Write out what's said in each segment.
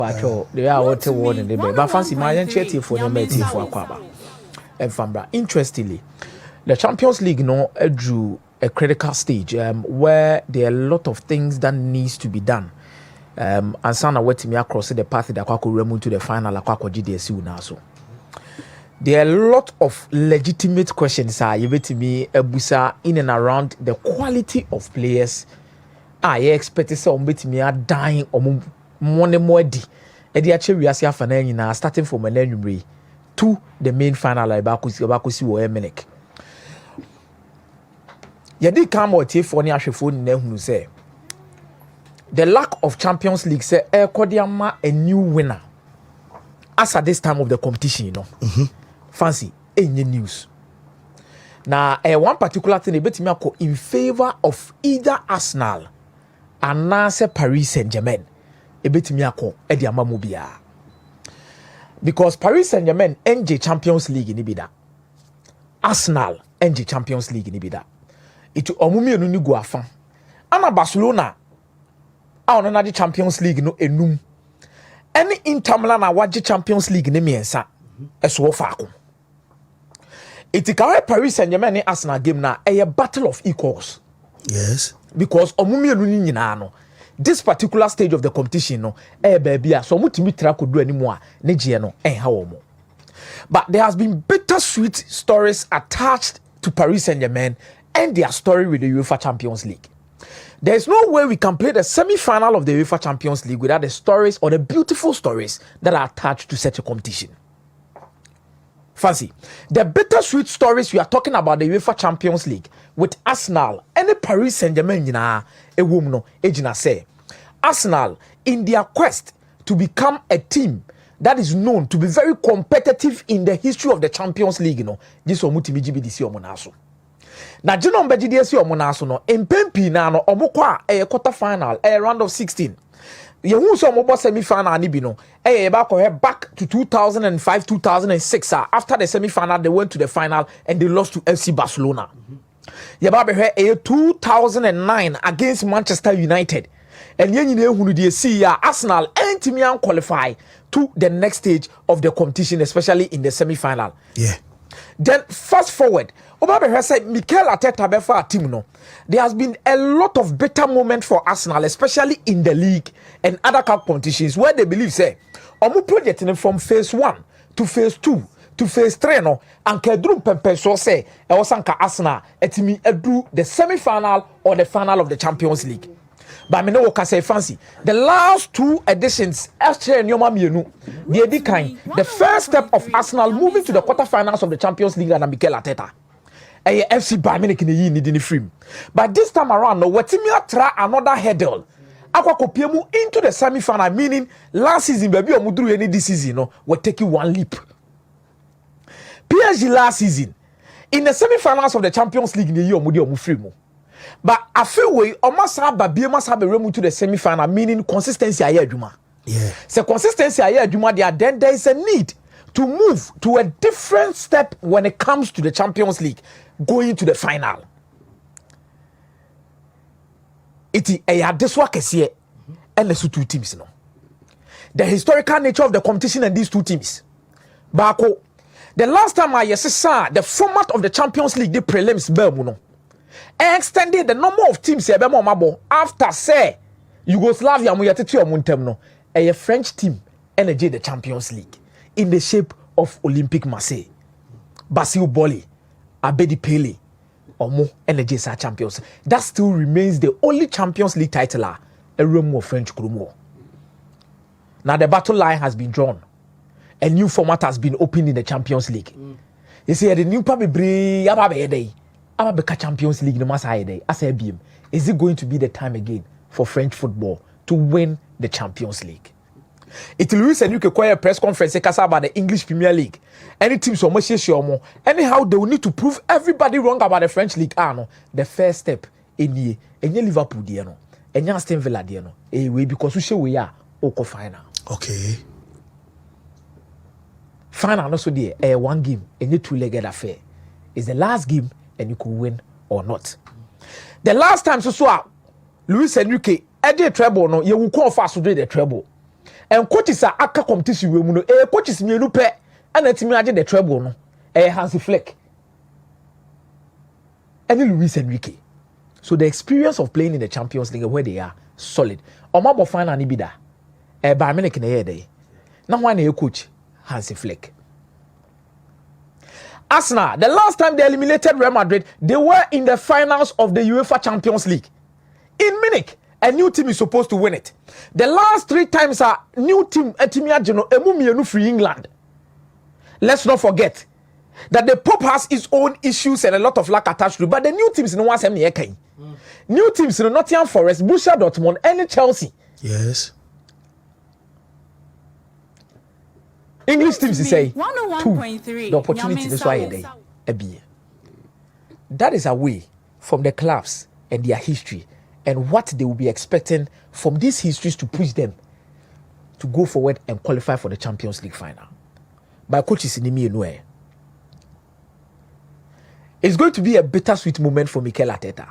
Pacho, they are what to warn in the bed. But fancy my chetty for the mate for Aquaba. And Fambra. Interestingly, the Champions League drew a critical stage where there are a lot of things that needs to be done. And Sana went to me across the path that I could remove to the final GDSU now. So there are a lot of legitimate questions you to me Ebusa in and around the quality of players. I expect some to me are dying or more di edi ache wiase afana nyina starting from Enrique to the main final abakosi wo Munich. Yedi come or tie for ni ahwefo ni hunu say the lack of Champions League say Kodiama a new winner as at this time of the competition, you know. Fancy any news. Now one particular thing a bit me in favor of either Arsenal and Paris Saint-Germain. Ebetimi akọ e di amamu bia because Paris Saint-Germain NJ Champions League ni bida, Arsenal NJ Champions League ni bida, itu omumi enu ni go afan ana Barcelona a ono na di Champions League no enum any Inter Milan na waje Champions League ni miensa eso fa akọ itikawe Paris Saint-Germain ni Arsenal game na a battle of equals. Yes, because omumi enu ni nyina no this particular stage of the competition no baby so mutimi tra kodu animu a ne je no ha wo mo. But there has been bittersweet stories attached to Paris Saint-Germain and their story with the UEFA Champions League. There is no way we can play the semi-final of the UEFA Champions League without the stories or the beautiful stories that are attached to such a competition. Fancy the bittersweet stories we are talking about the UEFA Champions League with Arsenal and the Paris Saint-Germain no ejina say Arsenal in their quest to become a team that is known to be very competitive in the history of the Champions League this omutimi GBDC omonaso na jino mbegidesi omonaso no empempi na no omokwa quarter final round of 16 yehu so omobo semi final ni bi no back to 2005 2006 after the semi final they went to the final and they lost to FC Barcelona. Yaba 2009 against Manchester United and yenyi ehunu de see Arsenal entimi an qualify to the next stage of the competition, especially in the semi-final. Yeah. Then fast forward, Oba say Mikel Arteta befa team no. There has been a lot of better moments for Arsenal, especially in the league and other cup competitions where they believe say omu project from phase 1 to phase 2 to phase 3 no and kedrum pempe so say e wasanka Arsenal etimi edu the semi-final or the final of the Champions League. But me no say fancy the last two editions the first step of Arsenal moving to the quarterfinals of the Champions League and Mikel Arteta FC Bayern Munich ni free. But this time around no wetimi try another hurdle akwakopiemu into the semi-final, meaning last season baby omuduru any this season no we take one leap. PSG last season in the semi-finals of the Champions League ni omu free mo. But I feel we almost have remu to the semi-final, meaning consistency aye adwuma. Yeah. So consistency aye adwuma then there is a need to move to a different step when it comes to the Champions League, going to the final. It is a this work is here and the two teams no. The historical nature of the competition and these two teams. Bako, the last time I saw the format of the Champions League the prelims no. Extended the number of teams after say Yugoslavia no a French team energy the Champions League in the shape of Olympique Marseille, Basil Boli, Abedi Pele, Omo energy sa champions. That still remains the only Champions League title a room of French Krumo. Now the battle line has been drawn. A new format has been opened in the Champions League. You see the new Champions League no matter as a beam. Is it going to be the time again for French football to win the Champions League? It will use Enrique a press conference about the English Premier League. Any teams or more. Anyhow, they will need to prove everybody wrong about the French League. The first step in Liverpool no, Aston Villa no. Because we are final. Okay. Final also there one game, a two-legged affair. It's the last game and you could win or not. The last time Luis Enrique did treble no, you will call fast to do the treble. and coaches are aka competition we mu no coaches mienu pe ana timi age the treble no Hansi Flick and Luis Enrique. So the experience of playing in the Champions League where they are solid. Omabo final ni bida. Bayern Munich na here dey. Now one a coach Hansi Flick. Arsenal, the last time they eliminated Real Madrid, they were in the finals of the UEFA Champions League. In Munich, a new team is supposed to win it. The last 3 times a new team emu free England. Let's not forget that the Pope has its own issues and a lot of luck attached to it. But the new teams in one semi new teams in Nottingham Forest, Borussia Dortmund, and Chelsea. Yes. English teams say 101.3. The opportunity is why they that is away from the clubs and their history and what they will be expecting from these histories to push them to go forward and qualify for the Champions League final. By coaches in the it's going to be a bittersweet moment for Mikel Arteta.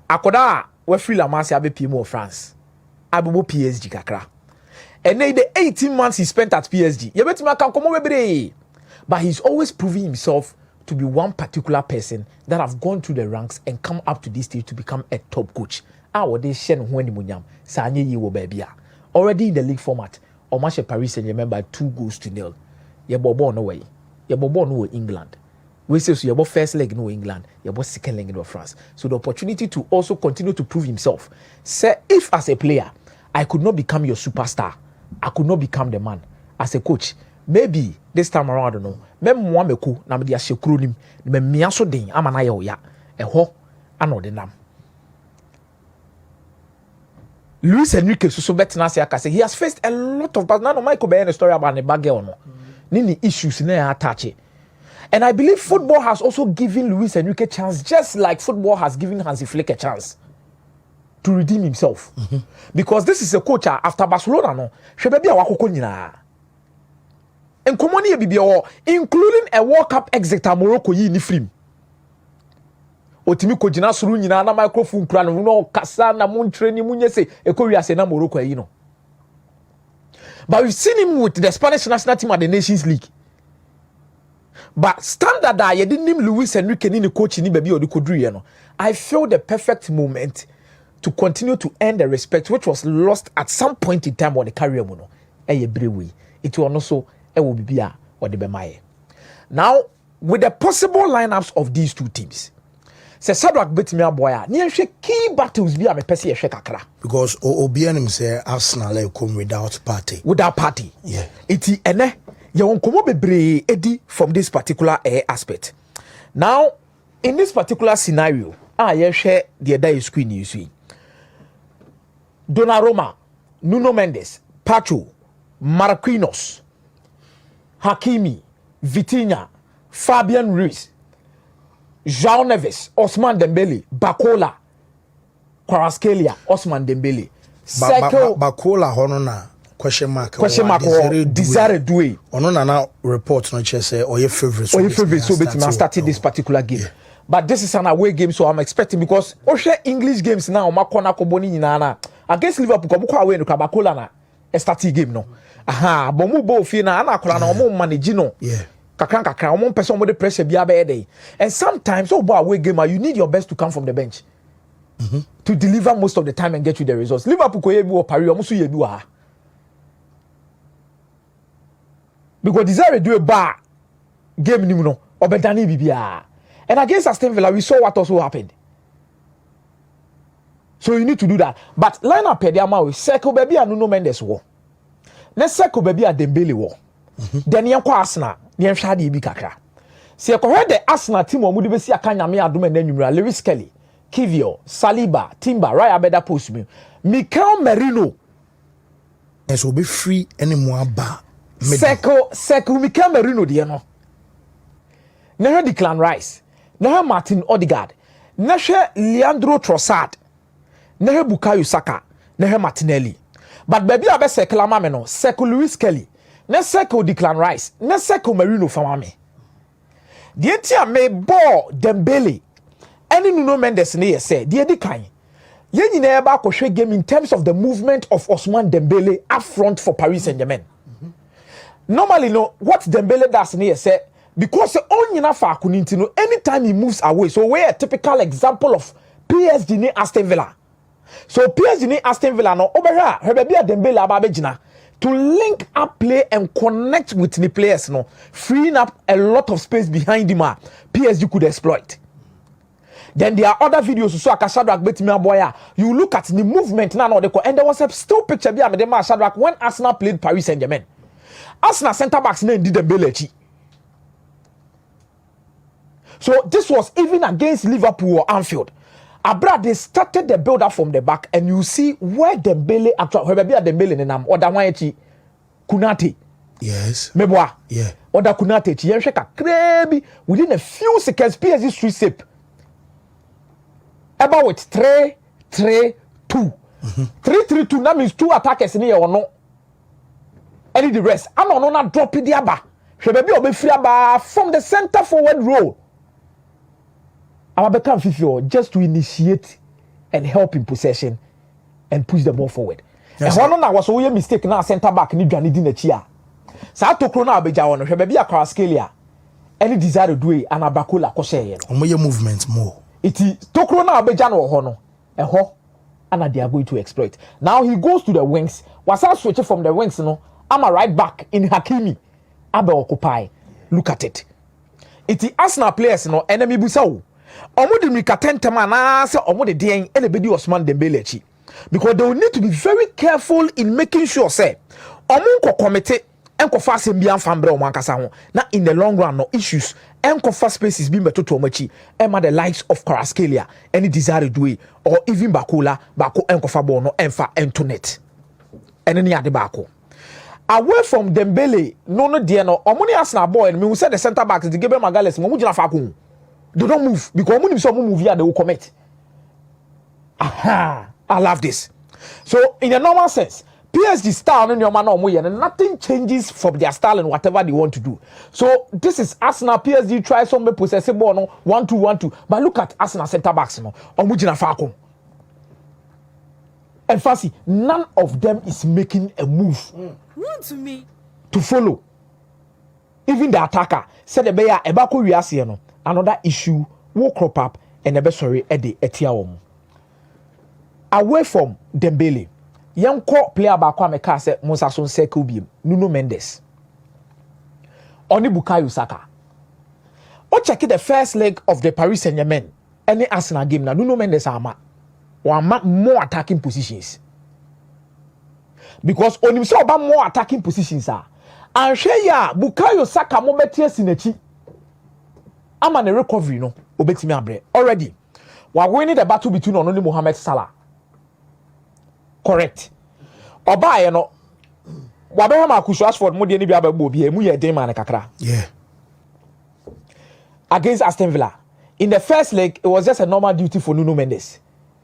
Akoda we free la masse abe PMO France. Abubo PSG kakra. And then the 18 months he spent at PSG, but he's always proving himself to be one particular person that have gone through the ranks and come up to this stage to become a top coach. Already in the league format, Omashe Paris Saint-Germain by 2-0. Yebobo no way. Yebobo no England. We say so your first leg in England, your second leg in France. So the opportunity to also continue to prove himself. Say if as a player, I could not become your superstar. I could not become the man as a coach. Maybe this time around, I don't know. Maybe Mwameku na me dia shekuru nim. Me miaso den amana ye oya. Eho ano de nam. Luis Enrique so betna se aka say he has faced a lot of, but now Michael be a story about the bad girl no. Nini issues na attach. And I believe football has also given Luis Enrique a chance, just like football has given Hansi Flick a chance to redeem himself. Because this is a coach after Barcelona no shebebi awakoko nyina enkomoni e bibia including a World Cup exit at Morocco yi ni film otimi ko gina suru nyina na microphone kura no kasa na mun training mun yese ekowi ase na Morocco yi no. But we've seen him with the Spanish national team at the Nations League. But standard that you didn't name Luis Enrique ni coach ni baby odi kodru ye no. I feel the perfect moment to continue to earn the respect which was lost at some point in time on the career mono. It will also will be or the bemaye. Now, with the possible lineups of these two teams, say Sadrak Betimia Boya, near key battles be a Messi a shekakra. Because Obianim say Arsenal come without party. Without party. Yeah. Iti ene ya wonkomo bebre edi from this particular aspect. Now, in this particular scenario, you share the other screen you see. Donnarumma, Nuno Mendes, Pacho, Marquinhos, Hakimi, Vitinha, Fabian Ruiz, João Neves, Ousmane Dembele, Bakola, Kvaratskhelia, Ousmane Dembele. Bakola hono na question mark Desire Doué. Ono na report no che say oye favorite so bet me started this particular game. Yeah. But this is an away game, so I'm expecting because share English games now makona koboni nyina na against Liverpool ko mukwa away no Bakola na a starting game no. Aha, but mu bo fi na ana kola na omo manage no. Yeah. Kakran omo person mo the pressure bia be dey. And sometimes bo away game you need your best to come from the bench. To deliver most of the time and get you the results. Liverpool ko ye bi o Paris omo so ye bi wa. Because Desire do a bar game ni no obedani bibia. And against Aston Villa, we saw what also happened. So you need to do that. But line up there, Seko baby and Nuno Mendes war. Let's Seko baby and Dembele war. Then you Arsenal, you shadi bi kakra. Seko where the Arsenal team omude be si akanya me adum and then Lewis Kelly, Kivio, Saliba, Timber, Raya Beda post me. Mikel Merino. And so be free anymore ba. Seko Mikel Merino de no. Never Declan Rice. Nehe Martin Odegaard, nehe Leandro Trossard, nehe Bukayo Saka, nehe Martinelli. But baby abe Seko mame no, Seko Lewis Kelly, ne Seko Declan Rice, ne Seko Merino famame. The entire me ball Dembele, any Nuno Mendes ne say, the edi kan. Yen never could game in terms of the movement of Ousmane Dembele up front for Paris Saint-Germain. Normally, no, what Dembele does near say because on enough for anytime he moves away. So we're a typical example of PSG ni Aston Villa. So PSG ni Aston Villa no over here, baby Dembele ababejina to link up play and connect with the players, no, freeing up a lot of space behind him. PSG could exploit. Then there are other videos so Shadrack betimi aboya. You look at the movement now, and there was a still picture be am Shadrack when Arsenal played Paris Saint-Germain. Arsenal centre backs did Dembele. So this was even against Liverpool or Anfield. Abra, they started the build up from the back, and you see where Dembele actually, where be Dembele nenam or Dawanchi Kunate. Yes. Meboa. Yeah. Or da Kunate. Yensheka krebi within a few seconds. PSG street shape. About with 3-3-2. 3-3-2. That means 2 attackers in here or no. Any the rest. I'm not drop it the aba. Shebebi obe free aba from the center forward role. I'm become Fifio just to initiate and help in possession and push the ball forward. Yes, and one was a mistake now center back ni Johnny Dinechia. Sa to krona abeja wono hwe be akwa scalia. Any desire to do it and abakola kose ye no. Omoye movement more. Iti to krona abeja no ho no. Eho and they are going to exploit. Now he goes to the wings. Was I switch from the wings no? I'm a right back in Hakimi. Abe occupy. Look at it. Iti Arsenal players no enemy busawo. Omo de mikatentema na se omo de den elebedi Ousmane Dembele chi because they will need to be very careful in making sure say omo nko committee enko fa asem bia mfambre omo ankasa ho na in the long run no issues enko fa spaces bi metoto omo chi ema the likes of Kvaratskhelia any desire do it or even Bako enko fa ball no enfa entonet ene ni ade bako away from Dembele no de no omo ni Arsenal boy me who said the center back the Gabriel Magalhaes mo gina fa ko. They don't move because when you move here, they will commit. Aha! I love this. So, in a normal sense, PSG style in your man and nothing changes from their style and whatever they want to do. So, this is Arsenal. PSG try some possessive ball, no 1-2-1-2. But look at Arsenal center backs, no. Omujina Falcon. And fancy, none of them is making a move. To me. To follow. Even the attacker said the bear ebako wiase no. Another issue will crop up and a sorry at the etiawom. Away from Dembele, young court player Bakwa Mekase Musason Sekubium, Nuno Mendes. Oni Bukayo Saka. Or check the first leg of the Paris Saint-Germain. Any Arsenal game now, Nuno Mendes are more attacking positions. Because on himself about more attacking positions are. And Sheya Bukayo Saka Mobetia Sinechi. I'm on a recovery, no. Obetimi abre already. We're winning the battle between only Mohamed Salah. Correct. Oba ye no. Wabeha Marcus Rashford mo de ni bia babo bia mu ye den man kakra. Yeah. Against Aston Villa. In the first leg, it was just a normal duty for Nuno Mendes.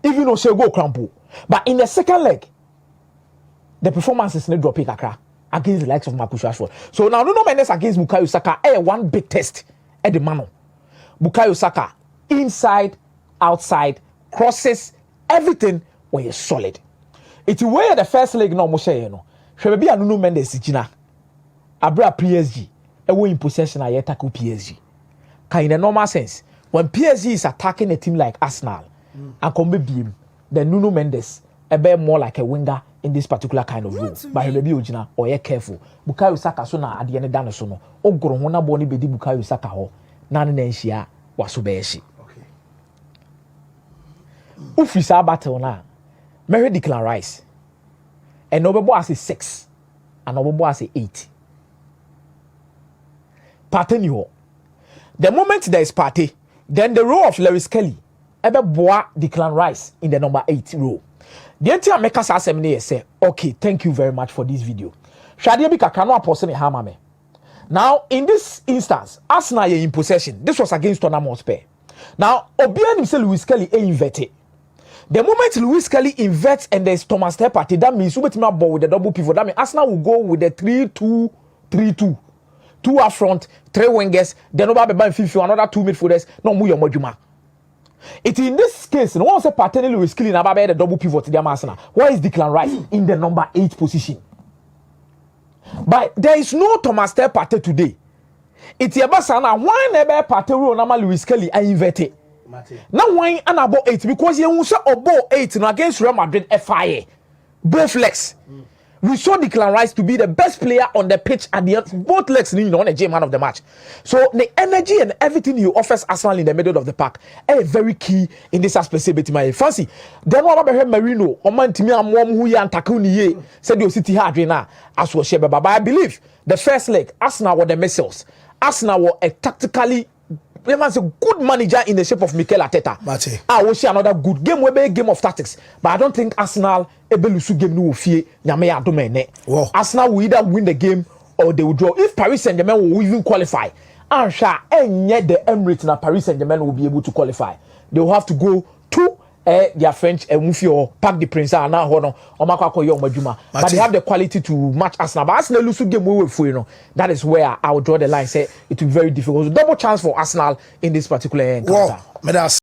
Even though she go crampo. But in the second leg, the performance is not dropping kakra against the likes of Marcus Rashford. So now Nuno Mendes against Bukayo Saka, one big test at the mano. Bukayo Saka, inside, outside, crosses, everything was solid. It's where the first leg no mo share no. Hwe be Nuno Mendes jina. Abra PSG, in possession I tackle PSG. In a normal sense, when PSG is attacking a team like Arsenal, and come be then Nuno Mendes be more like a winger in this particular kind of role. But he be ojina or careful. Bukayo Saka so na ade ne dano so no. Ogoro ho na bo ni bedi Bukayo Saka ho. Nane na nhia waso be ehyi. Okay. Ufisa battle na. Mary Declan Rice. And obebo as 6 and obebo as 8. Party ni ho. The moment there is party, then the role of Lewis Kelly ebe boa Declan Rice in the number 8 role. The entire makers assembly say, okay, thank you very much for this video. Shadi bi kakra no apostle ne ha ma me. Now, in this instance, Arsenal are in possession. This was against Tottenham Hotspur. Now, Obian himself, Lewis Kelly, inverted. The moment Lewis Kelly inverts and there's Thomas Partey, that means you bet me ball with the double pivot. That means Arsenal will go with the 3-2-3-2. 2 up front, 3 wingers, then over by 50, another 2 midfielders. No more your moduma. It in this case, no one say Partey Lewis killing about the double pivot to the Arsenal. Why is Declan Rice in the number 8 position? But there is no Thomas Partey today. It's Yabasana, why never Partey Ronama Lewis Kelly I inverted. Now why an about 8 because you say about 8 against Real Madrid FIA. Both legs. We saw Declan Rice to be the best player on the pitch at the end, both legs on a man of the match. So the energy and everything he offers Arsenal in the middle of the park is very key in this aspect. My fancy. Then what about Marino? Oman Timmy and Mom who and Takuni said your city hard now as was Sheba. But I believe the first leg, Arsenal were the missiles. Arsenal were a tactically a good manager in the shape of Mikel Arteta. I will see another good game, will be a game of tactics. But I don't think Arsenal Ebelusu game no fear Nyame Adomene. Arsenal will either win the game or they will draw. If Paris Saint-Germain will even qualify, and yet the Emirates and Paris Saint-Germain will be able to qualify. They will have to go to their French Mufio Parc des Princes and now but they have the quality to match Arsenal. But Arsenal lose game we that is where I will draw the line. Say it will be very difficult. Double chance for Arsenal in this particular encounter.